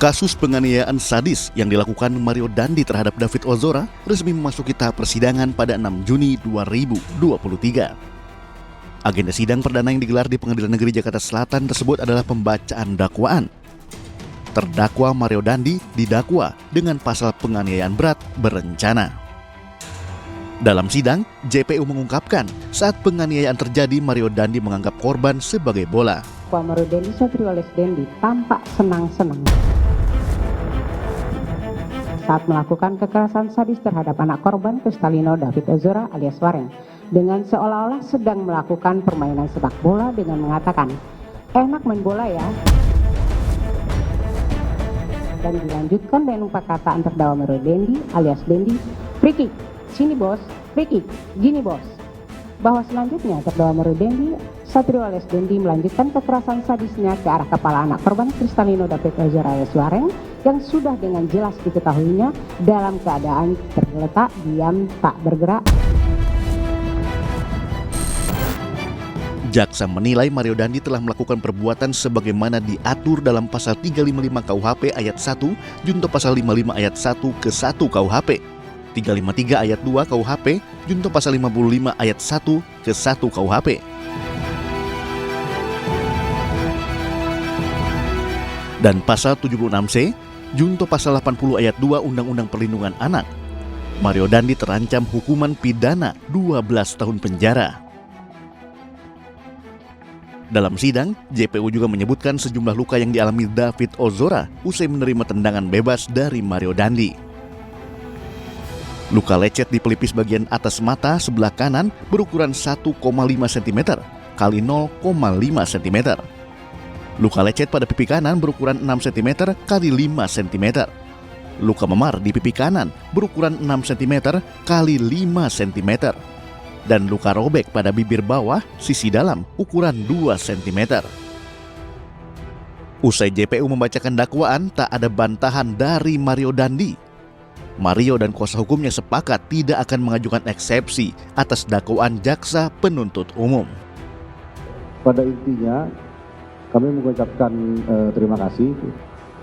Kasus penganiayaan sadis yang dilakukan Mario Dandi terhadap David Ozora resmi memasuki tahap persidangan pada 6 Juni 2023. Agenda sidang perdana yang digelar di Pengadilan Negeri Jakarta Selatan tersebut adalah pembacaan dakwaan. Terdakwa Mario Dandi didakwa dengan pasal penganiayaan berat berencana. Dalam sidang, JPU mengungkapkan saat penganiayaan terjadi Mario Dandi menganggap korban sebagai bola. Pak Mario Dandi Satrio alias Dendi tampak senang-senang saat melakukan kekerasan sadis terhadap anak korban Kristalino David Ozora alias Wareng dengan seolah-olah sedang melakukan permainan sepak bola dengan mengatakan, "Enak main bola ya." Dan dilanjutkan dengan perkataan terdakwa Mario Dandi alias Dendi, "Free kick, sini bos, free kick, gini bos." Bahwa selanjutnya terdakwa Mario Dandi Satrio alias Dendi melanjutkan kekerasan sadisnya ke arah kepala anak korban Kristalino David Ozora alias Wareng yang sudah dengan jelas diketahuinya dalam keadaan tergeletak diam tak bergerak. Jaksa menilai Mario Dandi telah melakukan perbuatan sebagaimana diatur dalam pasal 355 KUHP ayat 1 junto pasal 55 ayat 1 ke 1 KUHP, 353 ayat 2 KUHP junto pasal 55 ayat 1 ke 1 KUHP. Dan pasal 76C junto pasal 80 ayat 2 Undang-Undang Perlindungan Anak. Mario Dandi terancam hukuman pidana 12 tahun penjara. Dalam sidang, JPU juga menyebutkan sejumlah luka yang dialami David Ozora usai menerima tendangan bebas dari Mario Dandi. Luka lecet di pelipis bagian atas mata sebelah kanan berukuran 1,5 cm kali 0,5 cm. Luka lecet pada pipi kanan berukuran 6 cm kali 5 cm. Luka memar di pipi kanan berukuran 6 cm kali 5 cm. Dan luka robek pada bibir bawah sisi dalam ukuran 2 cm. Usai JPU membacakan dakwaan, tak ada bantahan dari Mario Dandi. Mario dan kuasa hukumnya sepakat tidak akan mengajukan eksepsi atas dakwaan jaksa penuntut umum. Pada intinya, kami mengucapkan terima kasih.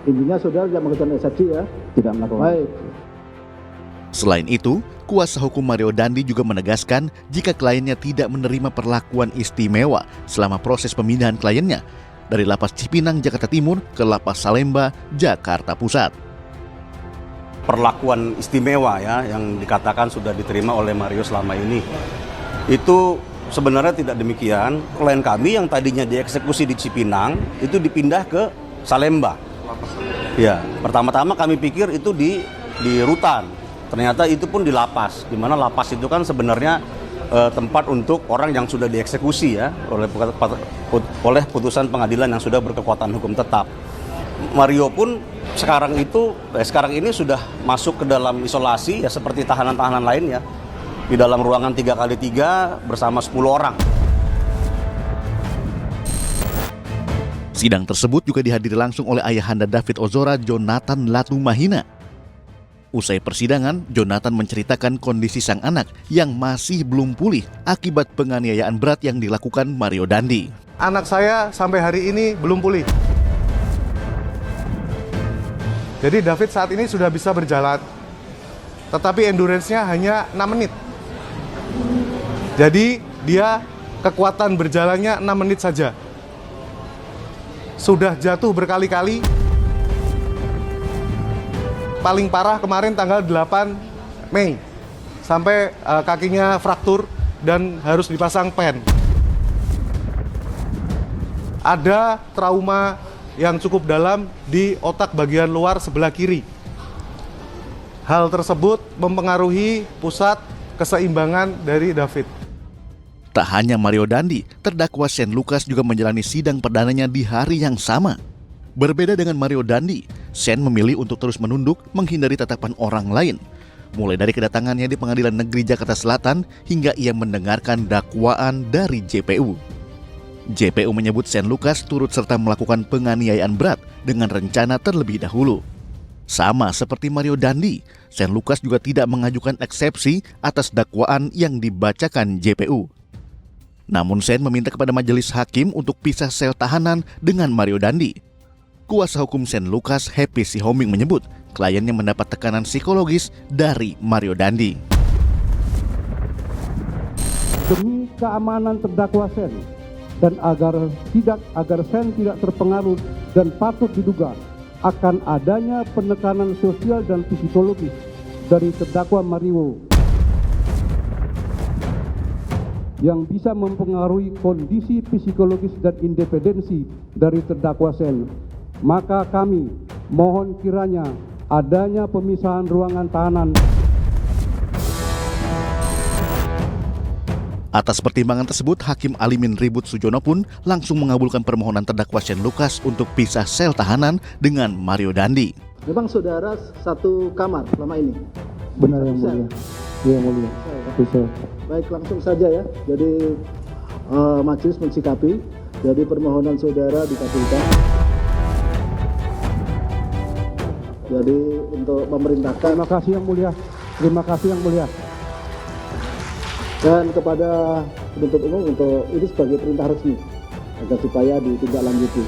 Intinya saudara tidak mengajukan eksepsi ya? Tidak melakukan. Baik. Selain itu, kuasa hukum Mario Dandi juga menegaskan jika kliennya tidak menerima perlakuan istimewa selama proses pemindahan kliennya dari Lapas Cipinang, Jakarta Timur ke Lapas Salemba, Jakarta Pusat. Perlakuan istimewa ya yang dikatakan sudah diterima oleh Mario selama ini, itu sebenarnya tidak demikian. Klien kami yang tadinya dieksekusi di Cipinang itu dipindah ke Salemba. Ya, pertama-tama kami pikir itu di rutan. Ternyata itu pun di lapas, di mana lapas itu kan sebenarnya tempat untuk orang yang sudah dieksekusi ya oleh putusan pengadilan yang sudah berkekuatan hukum tetap. Mario pun sekarang ini sudah masuk ke dalam isolasi ya seperti tahanan-tahanan lain ya, di dalam ruangan 3x3 bersama 10 orang. Sidang tersebut juga dihadiri langsung oleh ayahanda David Ozora, Jonathan Latumahina. Usai persidangan, Jonathan menceritakan kondisi sang anak yang masih belum pulih akibat penganiayaan berat yang dilakukan Mario Dandi. Anak saya sampai hari ini belum pulih. Jadi David saat ini sudah bisa berjalan, tetapi endurance-nya hanya 6 menit. Jadi dia kekuatan berjalannya 6 menit saja. Sudah jatuh berkali-kali. Paling parah kemarin tanggal 8 Mei sampai kakinya fraktur dan harus dipasang pen. Ada trauma yang cukup dalam di otak bagian luar sebelah kiri. Hal tersebut mempengaruhi pusat keseimbangan dari David. Tak hanya Mario Dandi, terdakwa Shane Lucas juga menjalani sidang perdananya di hari yang sama. Berbeda dengan Mario Dandi, Shane memilih untuk terus menunduk menghindari tatapan orang lain. Mulai dari kedatangannya di Pengadilan Negeri Jakarta Selatan hingga ia mendengarkan dakwaan dari JPU. JPU menyebut Shane Lucas turut serta melakukan penganiayaan berat dengan rencana terlebih dahulu. Sama seperti Mario Dandi, Shane Lucas juga tidak mengajukan eksepsi atas dakwaan yang dibacakan JPU. Namun Shane meminta kepada majelis hakim untuk pisah sel tahanan dengan Mario Dandi. Kuasa hukum Shane Lucas, Happy Sihoming, menyebut kliennya mendapat tekanan psikologis dari Mario Dandi. Demi keamanan terdakwa Sen dan agar Sen tidak terpengaruh dan patut diduga akan adanya penekanan sosial dan psikologis dari terdakwa Mario yang bisa mempengaruhi kondisi psikologis dan independensi dari terdakwa Sen, maka kami mohon kiranya adanya pemisahan ruangan tahanan. Atas pertimbangan tersebut, Hakim Alimin Ribut Sujono pun langsung mengabulkan permohonan terdakwa Shane Lucas untuk pisah sel tahanan dengan Mario Dandi. Memang saudara satu kamar selama ini? Benar yang mulia. Yang mulia. Bisa. Baik, langsung saja ya. Jadi majelis mensikapi. Jadi permohonan saudara dikabulkan. Jadi untuk memerintahkan. Terima kasih yang mulia. Terima kasih yang mulia. Dan kepada penuntut umum untuk ini sebagai perintah resmi agar supaya ditindaklanjuti.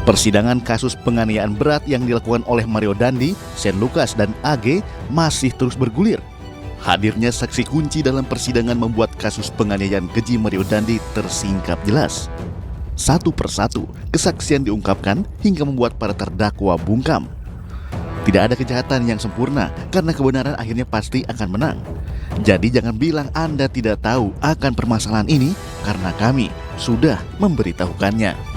Persidangan kasus penganiayaan berat yang dilakukan oleh Mario Dandi, Shane Lucas, dan AG masih terus bergulir. Hadirnya saksi kunci dalam persidangan membuat kasus penganiayaan keji Mario Dandi tersingkap jelas. Satu persatu, kesaksian diungkapkan hingga membuat para terdakwa bungkam. Tidak ada kejahatan yang sempurna, karena kebenaran akhirnya pasti akan menang. Jadi jangan bilang Anda tidak tahu akan permasalahan ini, karena kami sudah memberitahukannya.